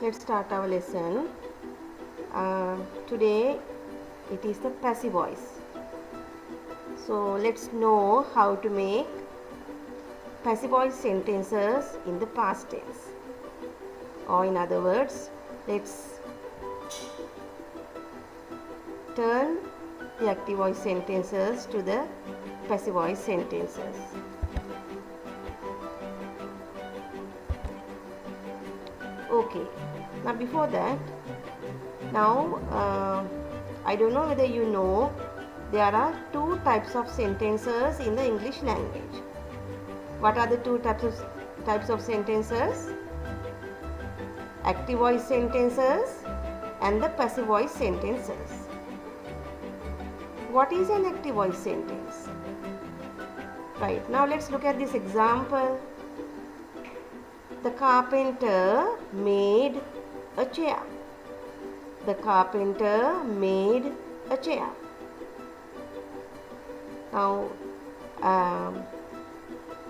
Let's start our lesson. Today it is the passive voice. So let's know how to make passive voice sentences in the past tense. Or in other words, let's turn the active voice sentences to the passive voice sentences. Okay, now before that, I don't know whether you know there are two types of sentences in the English language. What are the two types of sentences? Active voice sentences and the passive voice sentences. What is an active voice sentence? Right, now let's look at this example. The carpenter made a chair. The carpenter made a chair. Now,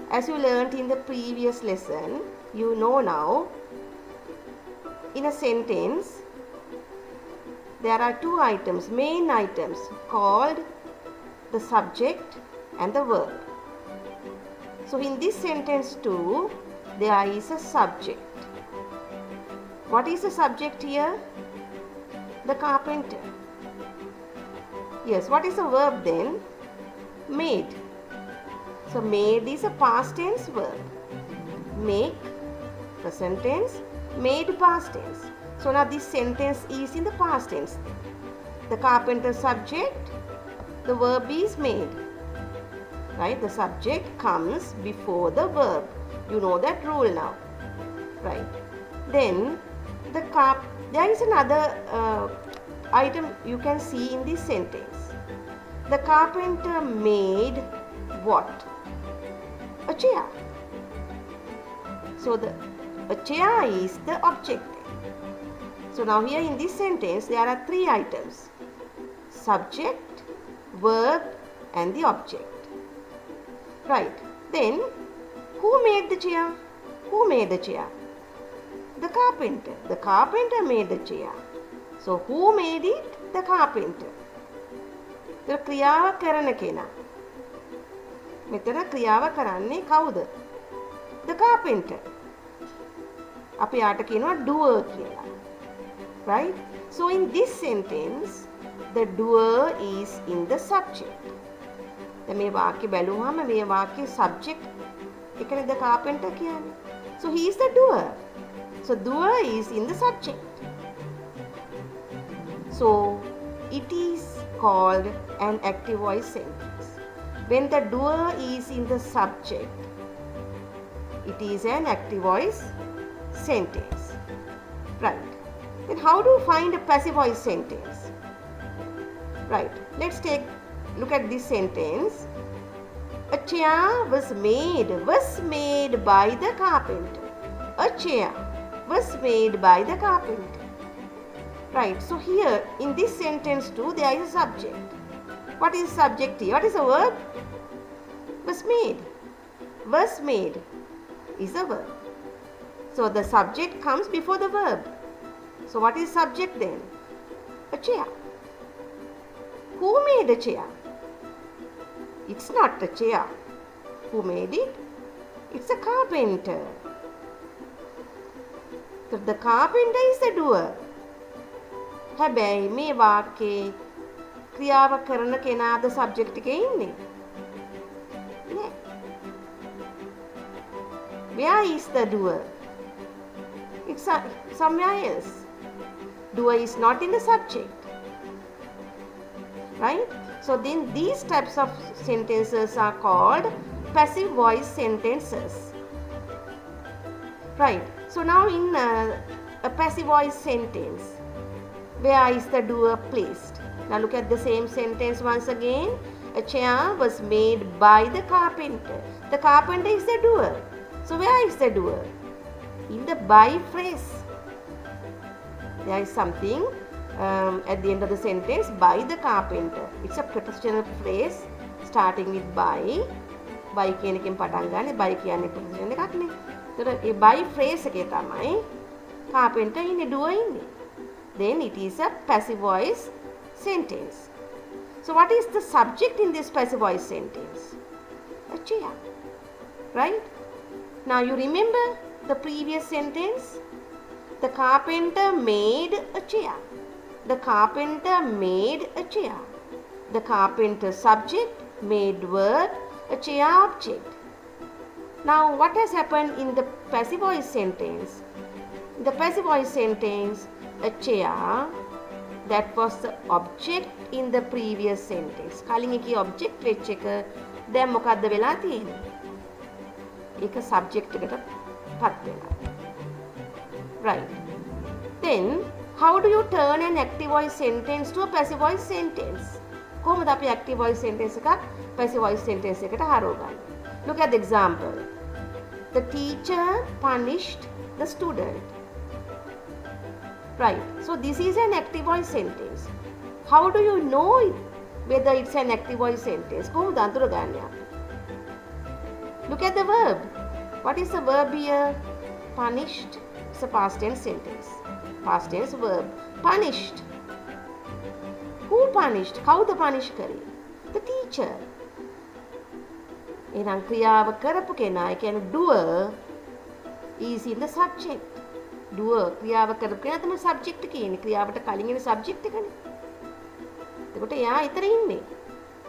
as you learned in the previous lesson, you know now, in a sentence, there are two items, main items, called the subject and the verb. So, in this sentence too, there is a subject. What is the subject here? The carpenter. Yes, what is the verb then? Made. So, made is a past tense verb. Make, present tense, made past tense. So, now this sentence is in the past tense. The carpenter subject, the verb is made. Right? The subject comes before the verb. You know that rule now. Right? Then, there is another item you can see in this sentence. The carpenter made what? A chair. So, a chair is the object. So, now here in this sentence there are three items. Subject, verb and the object. Right. Then, who made the chair? Who made the chair? The carpenter. The carpenter made the chair. So, who made it? The carpenter. The ක්‍රියාව කරන කෙනා. මෙතන ක්‍රියාව කරන්නේ කවුද? The carpenter. අපි යාට කියනවා doer කියලා. Right? So, in this sentence, the doer is in the subject. දැන් මේ වාක්‍ය බැලුවාම මේ වාක්‍ය subject එකනේ the carpenter කියන්නේ. So, he is the doer. So, doer is in the subject. So, it is called an active voice sentence. When the doer is in the subject, it is an active voice sentence. Right. Then how do you find a passive voice sentence? Right. Let's look at this sentence. A chair was made by the carpenter. A chair was made by the carpenter. Right. So here in this sentence too there is a subject. What is subject here? What is the verb? Was made. Was made is a verb. So the subject comes before the verb. So what is subject then? A chair. Who made a chair? It's not a chair. Who made it? It's a carpenter. So the carpenter is the doer. හැබැයි මේ වාක්‍යයේ ක්‍රියාව කරන කෙනාද subject එකේ ඉන්නේ? නෑ. Where is the doer? It's somewhere else. Doer is not in the subject. Right? So then these types of sentences are called passive voice sentences. Right. So now in a passive voice sentence, where is the doer placed? Now look at the same sentence once again. A chair was made by the carpenter. The carpenter is the doer. So where is the doer? In the by phrase. There is something at the end of the sentence, by the carpenter. It's a prepositional phrase starting with by. By කියන එකෙන් පටන් ගන්න. by කියන්නේ preposition එකක් නේ. ඒතර ඒ by phrase එකේ තමයි Carpenter ඉන්නේ, doer ඉන්නේ. Then it is a passive voice sentence. So what is the subject in this passive voice sentence? A chair. Right? Now you remember the previous sentence? The carpenter made a chair. The carpenter made a chair. The carpenter subject, made verb, a chair object. Now what has happened in the passive voice sentence? In the passive voice sentence, a chair, that was the object in the previous sentence. කලින් එකේ object වෙච්ච එක දැන් මොකද්ද වෙලා තියෙන්නේ? ඒක subject එකට පත් වෙලා. Right. Then how do you turn an active voice sentence to a passive voice sentence? කොහොමද අපි active voice sentence එකක් passive voice sentence එකට හරවගන්නේ? Look at the example. The teacher punished the student. Right. So this is an active voice sentence. How do you know whether it's an active voice sentence? කොහොමද අඳුරගන්නේ අපි? Look at the verb. What is the verb here? Punished. It's a past tense sentence. Past tense verb. Punished. Who punished? කවුද punish කරේ? The teacher. එහෙනම් ක්‍රියාව කරපු කෙනා, ඒ කියන්නේ doer is in the subject. doer ක්‍රියාව කරපු කෙනා තමයි subject එකේ ඉන්නේ. ක්‍රියාවට කලින් එන subject එකනේ. එතකොට එයා ඊතර ඉන්නේ.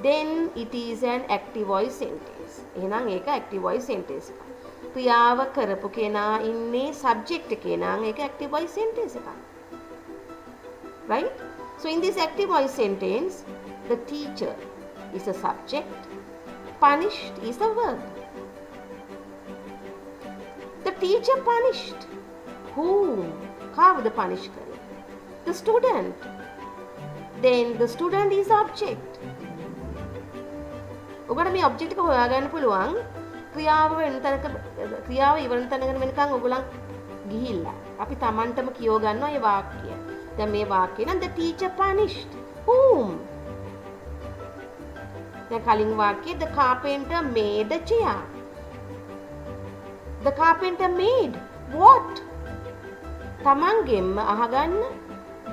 Then it is an active voice sentence. එහෙනම් ඒක active voice sentence එකක්. ක්‍රියාව කරපු කෙනා ඉන්නේ subject එකේ නම් ඒක active voice sentence එකක්. Right? So in this active voice sentence, the teacher is a subject, punished is a verb. The teacher punished. Whom? කවුද punish කරේ? The student. Then the student is object. ඔයගොල්ලෝ මේ object එක හොයාගන්න පුළුවන්. ක්‍රියාව ඉවරන තැනකට වෙනකන් ඔයගොල්ලන් ගිහිල්ලා. අපි Tamanටම කියව ගන්නවා මේ වාක්‍යය. දැන් මේ වාක්‍යය නම් the teacher punished. Whom? දැන් කලින් වාක්‍යය the carpenter made a chair. The carpenter made what? තමන්ගෙන්ම අහගන්න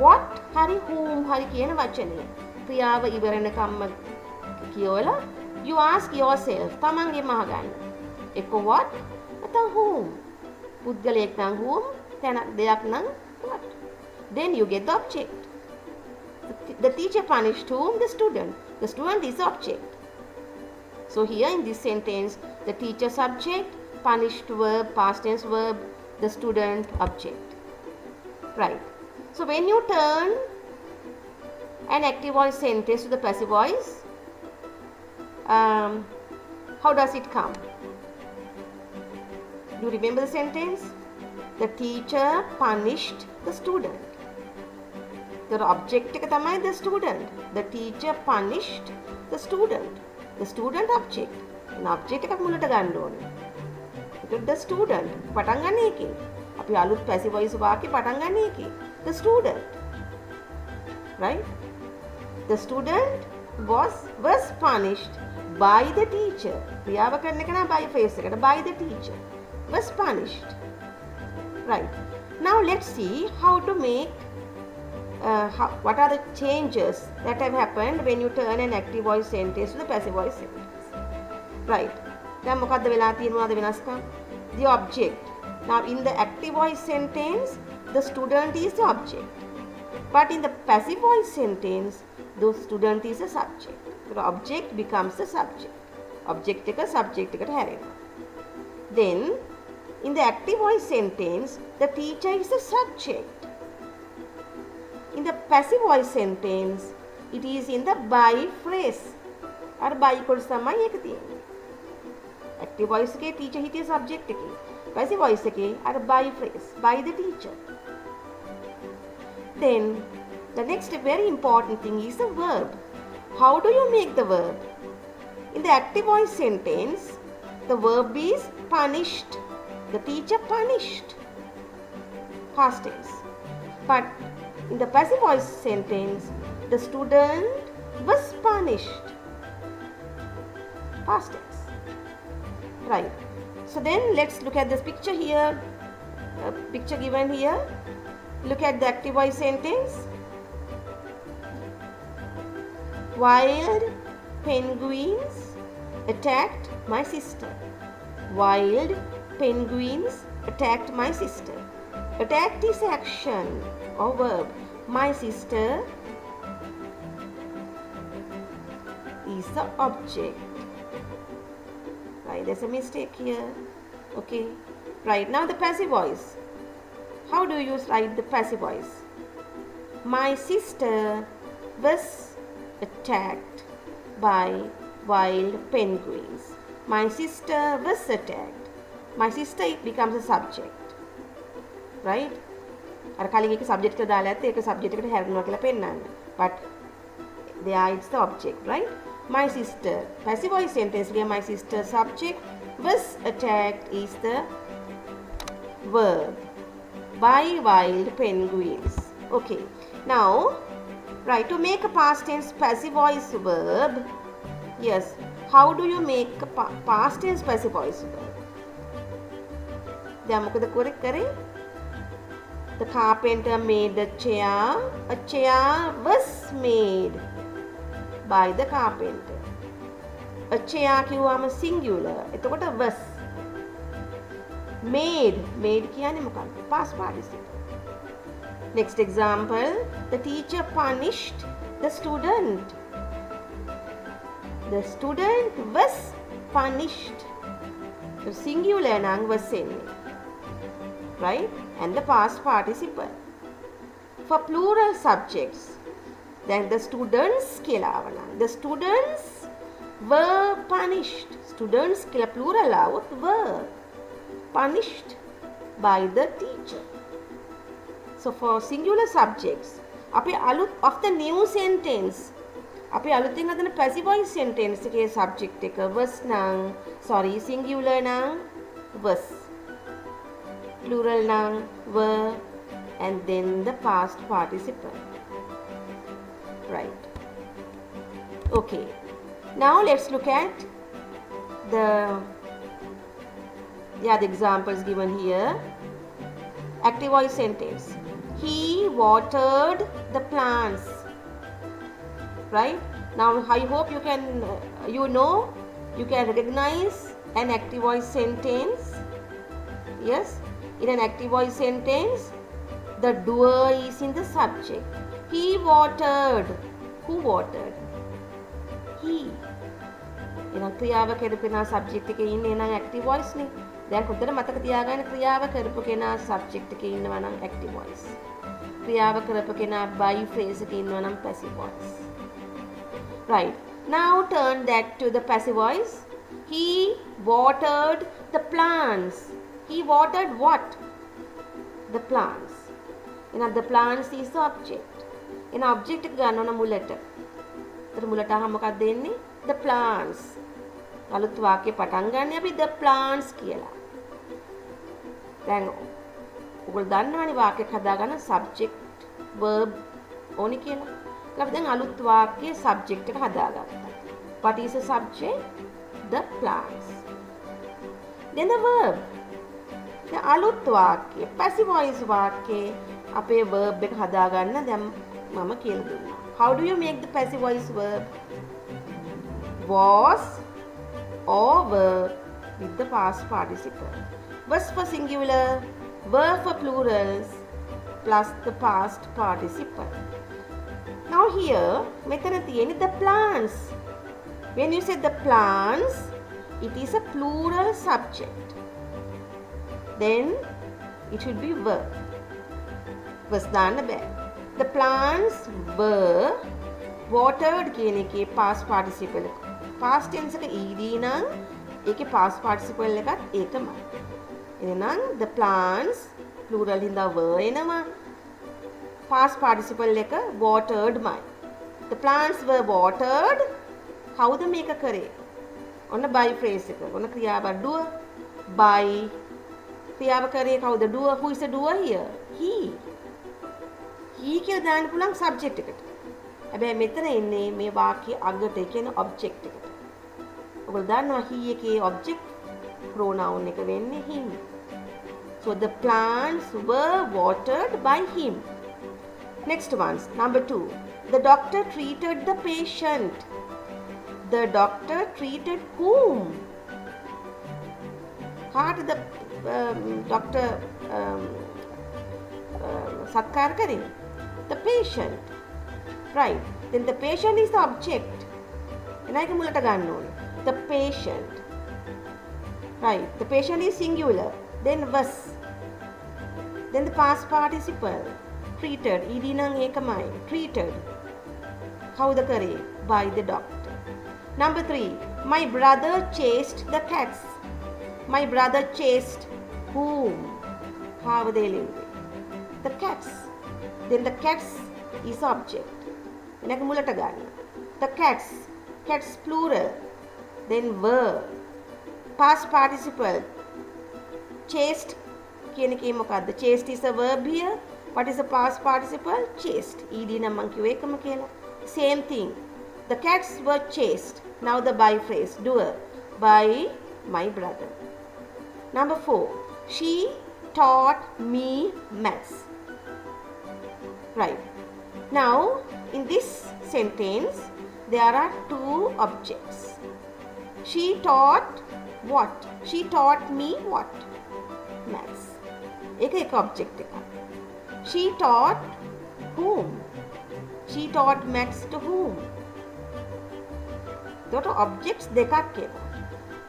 what හරි whom හරි කියන වචනය. ක්‍රියාව ඉවරනකම්ම කියවලා you ask yourself තමන්ගෙන්ම අහගන්න. එක්ක what නැත්නම් whom. පුද්ගලයෙක් නම් whom, දෙයක් නම් what. Then you get the object. The teacher punished whom? The student. The student is object. So here in this sentence, the teacher subject, punished verb, past tense verb, the student object. Right. So when you turn an active voice sentence to the passive voice, how does it come? Do you remember the sentence? The teacher punished the student. The object එක තමයි the student. The teacher punished the student. The student object. an object එකක් මුලට ගන්න ඕනේ. ඒකට the student පටන් ගන්න එකේ. අපි අලුත් passive voice වාක්‍ය පටන් ගන්න එකේ. The student. Right? The student was punished by the teacher. ක්‍රියාව කරන එක නම් by phrase එකට by the teacher. Was punished. Right. Now let's see how to make what are the changes that have happened when you turn an active voice sentence to the passive voice sentence. Right. දැන් මොකද්ද වෙලා තියෙනවද වෙනස්කම්? The object. Now in the active voice sentence, the student is the object. But in the passive voice sentence, the student is a subject. The object becomes the subject. Object එක subject එකට හැරෙනවා. Then in the active voice sentence, the teacher is the subject. In the passive voice sentence, it is in the by phrase. අර by කොටස තමයි ඒක තියෙන්නේ. Active voice එකේ teacher හිටිය subject එකේ. Passive voice එකේ අර by phrase, by the teacher. Then the next very important thing is the verb. How do you make the verb? In the active voice sentence, the verb is punished. The teacher punished. Past tense. But in the passive voice sentence, the student was punished. Past tense. Right. So then let's look at this picture here. picture given here. Look at the active voice sentence. Wild penguins attacked my sister. Wild penguins attacked my sister. Attacked is action or verb. My sister is the object. Right, there's a mistake here. Okay. Right, now the passive voice. How do you write the passive voice? My sister was attacked by wild penguins. My sister was attacked. My sister, it becomes a subject. Right? අර කලින් එක subject එක දාලා ඇත්ත ඒක subject එකට හැරෙනවා කියලා පෙන්නන්න. But there it's the object, right? My sister. Passive voice sentence here, my sister subject was attacked is the verb by wild penguins. Okay. Now, right, to make a past tense passive voice verb, yes, how do you make a past tense passive voice verb? දැන් මොකද කරේ? The carpenter made a chair. A chair was made by the carpenter. A chair කිව්වම singular. එතකොට was. Made කියන්නේ මොකක්ද? Past participle. Next example, the teacher punished the student. The student was punished. The singular නම් was එන්නේ. Right? And the past participle. For plural subjects, then the students කියලා ආවනම් the students were punished. Students කියලා plural આવොත් were punished by the teacher. So for singular subjects, අපි අලුත් of the new sentence, අපි අලුතින් හදන passive voice sentence එකේ subject එක was නම් singular නම් was, plural නම් were, and then the past participle. Right. Okay. Now let's look at the other examples given here. Active voice sentence. He watered the plants. Right? Now I hope you can you can recognize an active voice sentence. Yes? In an active voice sentence, the doer is in the subject. He watered. Who watered? He. එහෙනම් ක්‍රියාව කරපු කෙනා subject එකේ ඉන්නේ නම් active voice නේ. දැන් හොඳට මතක තියාගන්න ක්‍රියාව කරපු කෙනා subject එකේ ඉන්නවා නම් active voice. ක්‍රියාව කරපු කෙනා by phrase එකේ ඉන්නවා නම් passive voice. Right. Now turn that to the passive voice. He watered the plants. He watered what? The plants. එහෙනම් the plants is the object. එහෙනම් object එක ගන්න ඕන මුලට. ඒතර මුලට අහම මොකක්ද දෙන්නේ? The plants. අලුත් වාක්‍ය පටන් ගන්න අපි the plants කියලා. දැන් ඔයගොල්ලෝ දන්නවනේ වාක්‍යයක් හදාගන්න subject verb ඕනි කියලා. ඒක අපි දැන් අලුත් වාක්‍යයේ subject එක හදාගත්තා. What is the subject? The plants. Then the verb. දැන් අලුත් වාක්‍ය passive voice වාක්‍යයේ අපේ verb එක හදාගන්න දැන් මම කියලා දුන්නා. How do you make the passive voice verb? Was or were with the past participle. Was for singular, were for plurals, plus the past participle. Now here, මෙතන තියෙන්නේ the plants. When you say the plants, it is a plural subject. Then it should be were. Was දාන්න බෑ. The plants were watered කියන එකේ past participle. Past tense එක ed නම් ඒකේ past participle එකත් ඒකමයි. එහෙනම් the plants plural හින්දා were එනවා. Past participle එක watered මයි. The plants were watered. කවුද මේක කරේ? ඔන්න by phrase එක. ඔන්න ක්‍රියාව doer by ක්‍රියාව කරේ කවුද? doer. Who is the doer here? He. He කියලා දාන්න පුළුවන් subject එකට. හැබැයි මෙතන ඉන්නේ මේ වාක්‍ය අගට කියන object එකට. ඔයගොල්ලෝ දන්නවා he එකේ object pronoun එක වෙන්නේ him. So So the plants were watered by him. Next one, number 2. The doctor treated the patient. The doctor treated whom? කාටද doctor සත්කාර කරේ? The patient. Right. Then the patient is the object. එනයික මුලට ගන්න ඕනේ. The patient. Right. The patient is singular. Then was. Then the past participle. Treated. ED නම් ඒකමයි. Treated. කවුද කරේ? By the doctor. Number 3. My brother chased the cats. My brother chased whom? කාවද එළියෙන්නේ? The cats. Then the cats is object. එනක මුලට ගන්න. The cats. Cats plural. Then were. Past participle. Chased. කියන එකේ මොකද්ද? Chased is a verb here. What is the past participle? Chased. ED නම් මං කිව්ව එකම කියලා. Same thing. The cats were chased. Now the by phrase. Doer. By my brother. Number 4. She taught me maths. Right. Now, in this sentence, there are 2 objects. She taught what? She taught me what? Maths. एक object එක. She taught whom? She taught maths to whom? එතකොට objects දෙකක් එනවා.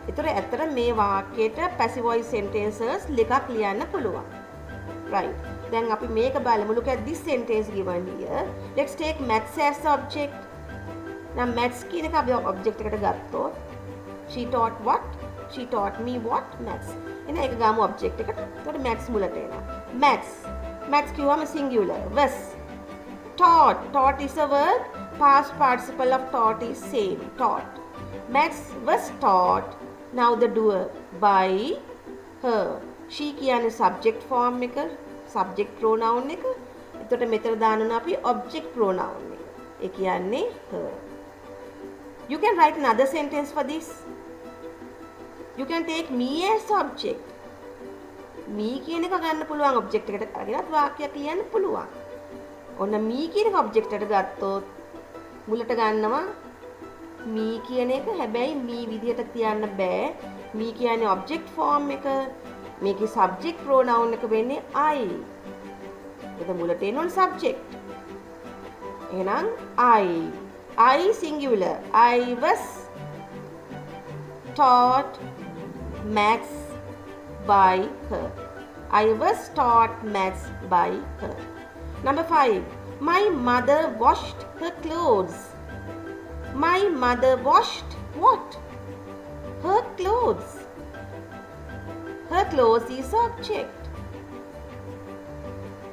ඒතර ඇත්තට මේ වාක්‍යයට passive voice sentences දෙකක් ලියන්න පුළුවන්. Right. Then අපි මේක බලමු. Look at this sentence given here. Let's take maths as the object. Now maths කියන එක අපි object එකට ගත්තොත් she taught what? She taught me what? Maths. එහෙනම් ඒක ගාමු object එකට. එතකොට maths මුලට එනවා. Maths. Maths කියවම singular. Was. Taught. Taught is a verb. Past participle of taught is same. Taught. Maths was taught. Now the doer by her. She කියන්නේ subject form එක. Subject pronoun එක. එතකොට මෙතන දානවා අපි object pronoun එක. ඒ කියන්නේ her. You can write another sentence for this. You can take me as subject. me කියන එක ගන්න පුළුවන් object එකට අරගෙනත් වාක්‍යයක් ලියන්න පුළුවන්. ඔන්න me කියන එක object එකට ගත්තොත් මුලට ගන්නවා me කියන එක. හැබැයි me විදියට තියන්න බෑ. me කියන්නේ object form එක. මේකේ subject pronoun එක වෙන්නේ I. ඒක මුලට එන ඕන subject. එහෙනම් I singular. I was taught maths by her. I was taught maths by her. Number 5. My mother washed her clothes. My mother washed what? Her clothes. Her clothes is object.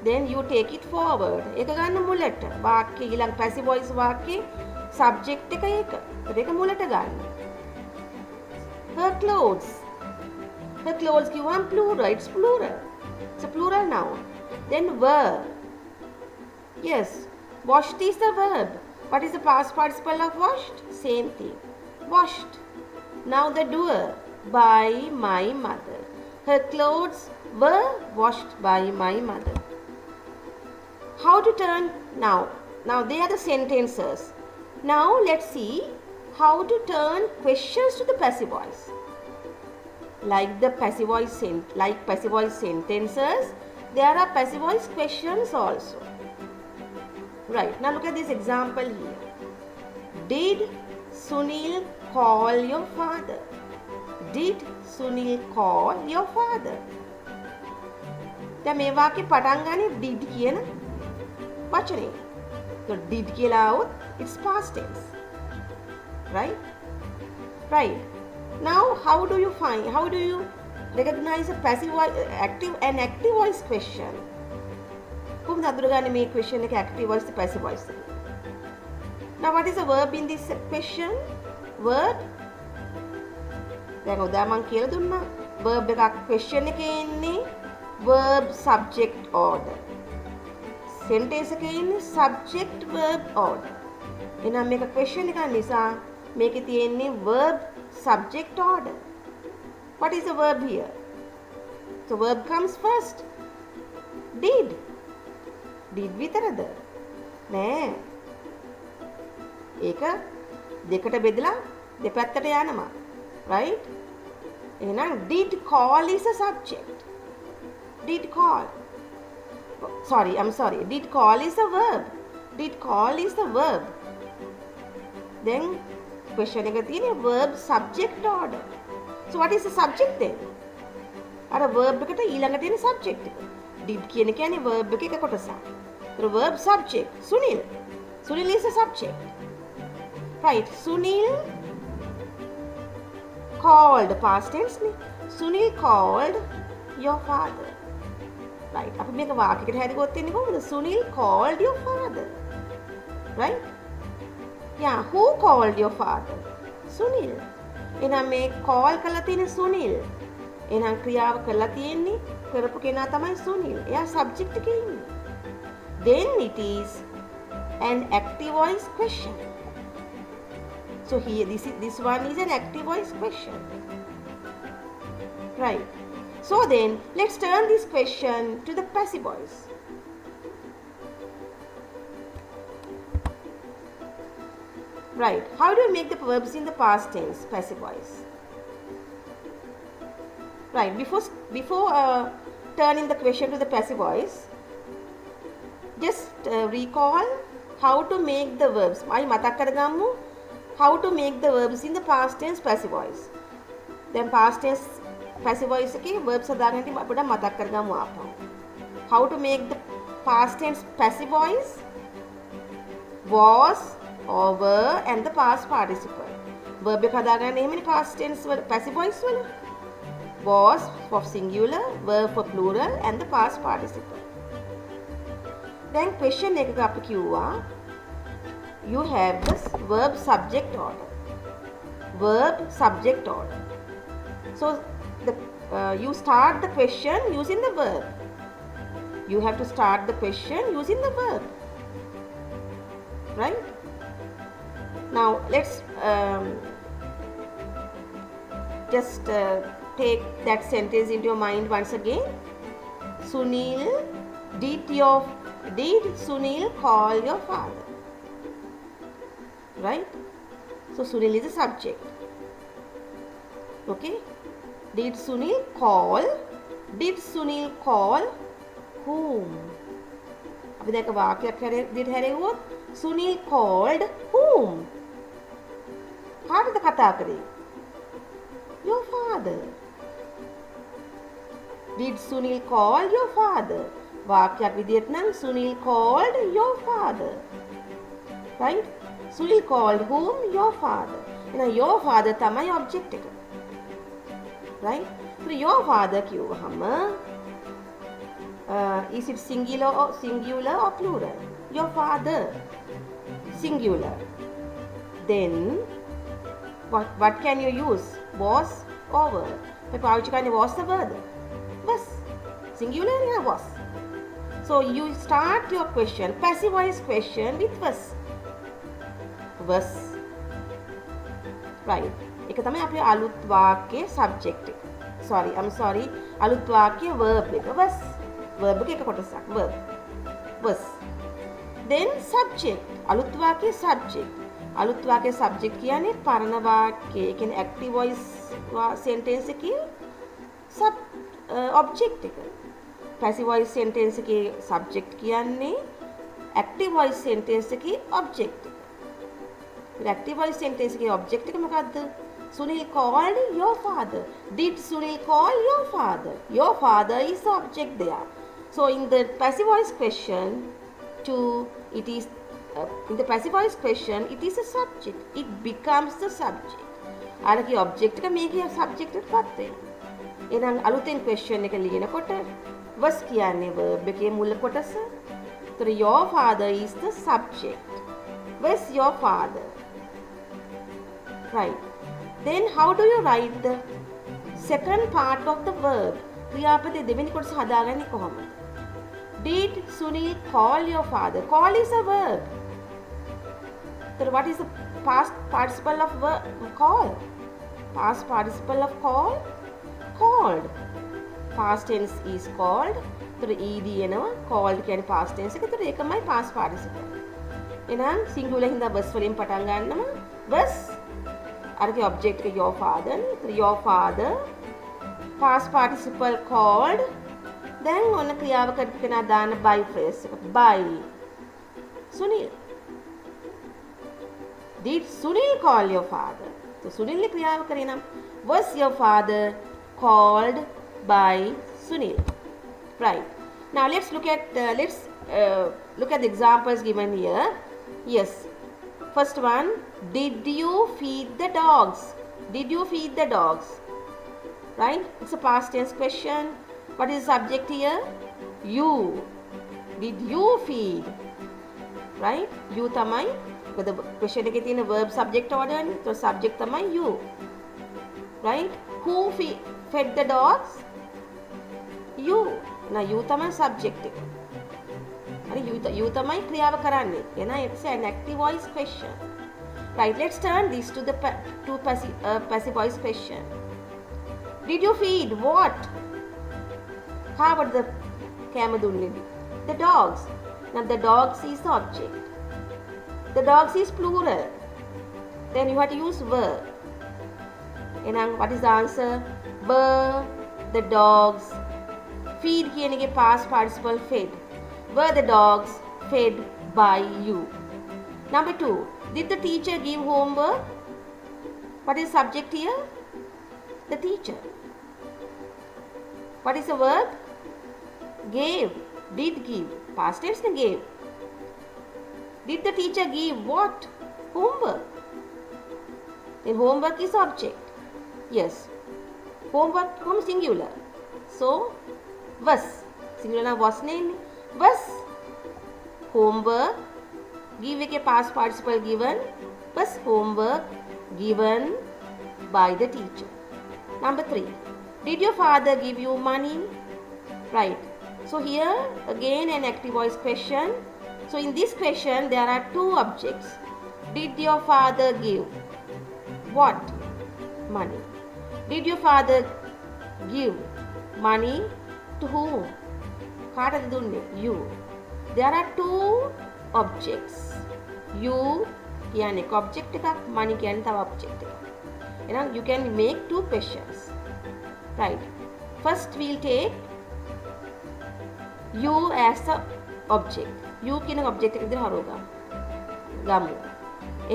Then you take it forward. එක ගන්න මුලට. වාක්‍ය ඊළඟ passive voice වාක්‍යේ subject එක ඒක. ඒක මුලට ගන්න. Her clothes. Her clothes කිව්වම plural. It's plural. It's a plural noun. Then were. Yes. Washed is the verb. What is the past participle of washed? Same thing. Washed. Now the doer. By my mother. Her clothes were washed by my mother. How to turn now? Now they are the sentences. Now let's see how to turn questions to the passive voice. Like passive voice sentences, there are passive voice questions also. Right. Now look at this example here. Did Sunil call your father? Did Sunil call your father? දැන් මේ වාක්‍ය පටන් ගන්නේ did කියන වචනේ. So did කියලා આવොත් it's past tense. Right? Right. Now how do you recognize a passive voice, active voice question? කොහොමද අඳුරගන්නේ මේ question එක active voice passive voice? Now what is the verb in this question? Verb. දැන් උදාහරණ කියලා දුන්නා. verb එකක් question එකේ ඉන්නේ verb subject order. sentence එකේ ඉන්නේ subject verb order. එහෙනම් මේක question එකක් නිසා මේකේ තියෙන්නේ verb subject order. What is the verb here? So verb comes first. Did විතරද? නෑ. ඒක දෙකට බෙදලා දෙපැත්තට යනවා. Right? එහෙනම් did call is a subject. Did call. Did call is a verb. Did call is the verb. Then question එක තියෙන්නේ verb subject order. So what is the subject then? අර verb එකට ඊළඟට තියෙන subject එක. Did කියන එක කියන්නේ verb එකේ එක කොටසක්. The verb subject Sunil. Sunil is a subject. Right. Sunil called past tense නේ. Sunil called your father. Right. අපි මේක වාක්‍යයකට හැදුවොත් එන්නේ කොහොමද? Sunil called your father. Right? Yeah, who called your father? Sunil. එහෙනම් මේ call කරලා තියෙන්නේ Sunil. එහෙනම් ක්‍රියාව කරලා තියෙන්නේ කරපු කෙනා තමයි Sunil. එයා subject එකේ ඉන්නේ. Then it is an active voice question. So here this one is an active voice question. Right. So then let's turn this question to the passive voice. Right. How do you make the verbs in the past tense, passive voice? Right. Before turning the question to the passive voice, just recall how to make the verbs. අපි මතක් කරගමු how to make the verbs in the past tense passive voice. Then past tense passive voice එකේ verbs හදාගන්න ඉතින් අපිට මතක් කරගමු ආපහු. How to make the past tense passive voice? Was or were and the past participle. Verb එක හදාගන්න එහෙමනේ past tense වල passive voice වල. Was for singular, were for plural and the past participle. Then question එකක අපි කිව්වා you have this verb subject order. Verb subject order. So you start the question using the verb. You have to start the question using the verb. Right? Now let's just take that sentence into your mind once again. Sunil, did Sunil call your father? Right? So Sunil is a subject. Okay? Did Sunil call whom? අපි දැන් වාක්‍යයක් විදිහට හැරෙව්වොත් Sunil called whom? කාටද කතා කරේ? Your father. Did Sunil call your father? වාක්‍යයක් විදිහට නම් Sunil called your father. Right? Sunil called whom? Your father. එහෙනම් your father තමයි object එක. Right? So your father කිව්වහම is it singular or plural? Your father. Singular. Then what can you use? Was or were? අපි පාවිච්චි කරන්නේ was the word. Was. Singular yeah was. So you start your question, passive voice question with was. Was. Right. ඒක තමයි අපේ අලුත් වාක්‍යයේ subject එක. I'm sorry. අලුත් වාක්‍යයේ verb එක. Was. verb එක කොටසක්. verb. Was. Then subject. අලුත් වාක්‍යයේ subject. අලුත් වාක්‍යයේ subject කියන්නේ පරණ වාක්‍යයේ. ඒ කියන්නේ active voice sentence එකේ object එක. passive voice sentence එකේ subject කියන්නේ active voice sentence එකේ object එක. active voice sentence එකේ object එක මොකද්ද? Sunil called your father. Did Sunil call your father? Your father is the object there. So in the passive voice question, it is in the passive voice question, it is a subject. It becomes the subject. අරකේ object එක මේකේ subject එකට පත් වෙනවා. එහෙනම් අලුතෙන් question එක ලියනකොට was කියන්නේ verb එකේ මුල් කොටස. So your father is the subject. Was your father? Right. Then how do you write the second part of the verb? ක්‍රියාපදයේ දෙවෙනි කොටස හදාගන්නේ කොහොමද? Did Sunil call your father? Call is a verb. So what is the past participle of call? Past participle of call? Called. past tense is called. ඒතර ed එනවා. called කියන්නේ past tense එක. ඒතර ඒකමයි past participle. එහෙනම් singular හින්දා was වලින් පටන් ගන්නවා. was අරගේ object එක your father. your father past participle called. දැන් ඔන්න ක්‍රියාව කරපු කෙනා දාන by phrase එක. by Sunil. Did Sunil call your father? So Sunil ने क्रियाව करी ना. Was your father called by Sunil? Right. Now let's look at the examples given here. Yes. First one. Did you feed the dogs? Did you feed the dogs? Right. It's a past tense question. What is the subject here? You. Did you feed? Right. You tamai. The question එකේ තියෙන verb subject order නේ. So subject තමයි you. Right? Who fed the dogs? You. Now you තමයි subject එක. හරි you තමයි ක්‍රියාව කරන්නේ. එහෙනම් it's an active voice question. Right, let's turn this to the passive voice question. Did you feed what? How about the කෑම දුන්නේද? The dogs. Now the dogs is the object. The dogs is plural. Then you have to use were. And what is the answer? Were the dogs feed කියන එකේ past participle fed. Were the dogs fed by you? Number 2. Did the teacher give homework? What is subject here? The teacher. What is the verb? Gave. Did give. Past tense ne gave. Did the teacher give what? Homework. Then homework is object. Yes. Homework from singular. So, was. Singular was name. Was. Homework. Give a past participle given. Was homework given by the teacher. Number 3. Did your father give you money? Right. So here again an active voice question. So in this question there are two objects. Did your father give what? Money. Did your father give money to whom? කාටද දුන්නේ? You. There are two objects. You කියන්නේ එක object එකක්, money කියන්නේ තව object එකක්. එහෙනම් you can make two questions. Right. First we'll take you as the object. You කියන object එක විදිහට හරවගමු.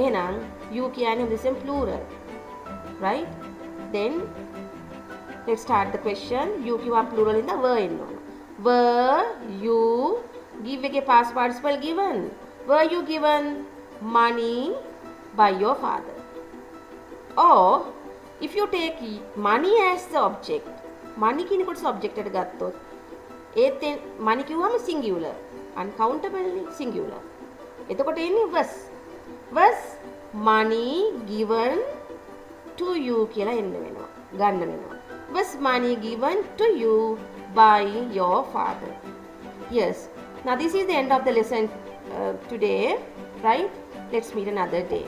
එහෙනම් you කියන්නේ this plural. Right? Then let's start the question. You කිව්වා plural ඉඳලා were එන්න ඕන. Were you give එකේ past participle given? Were you given money by your father? Or if you take money as the object, money කියන කොට subject එකට ගත්තොත් ඒත් money කිව්වම singular, uncountable singular. එතකොට එන්නේ was. Was money given to you කියලා එන්න වෙනවා. ගන්න වෙනවා. Was money given to you by your father? Yes. Now this is the end of the lesson today, right? Let's meet another day.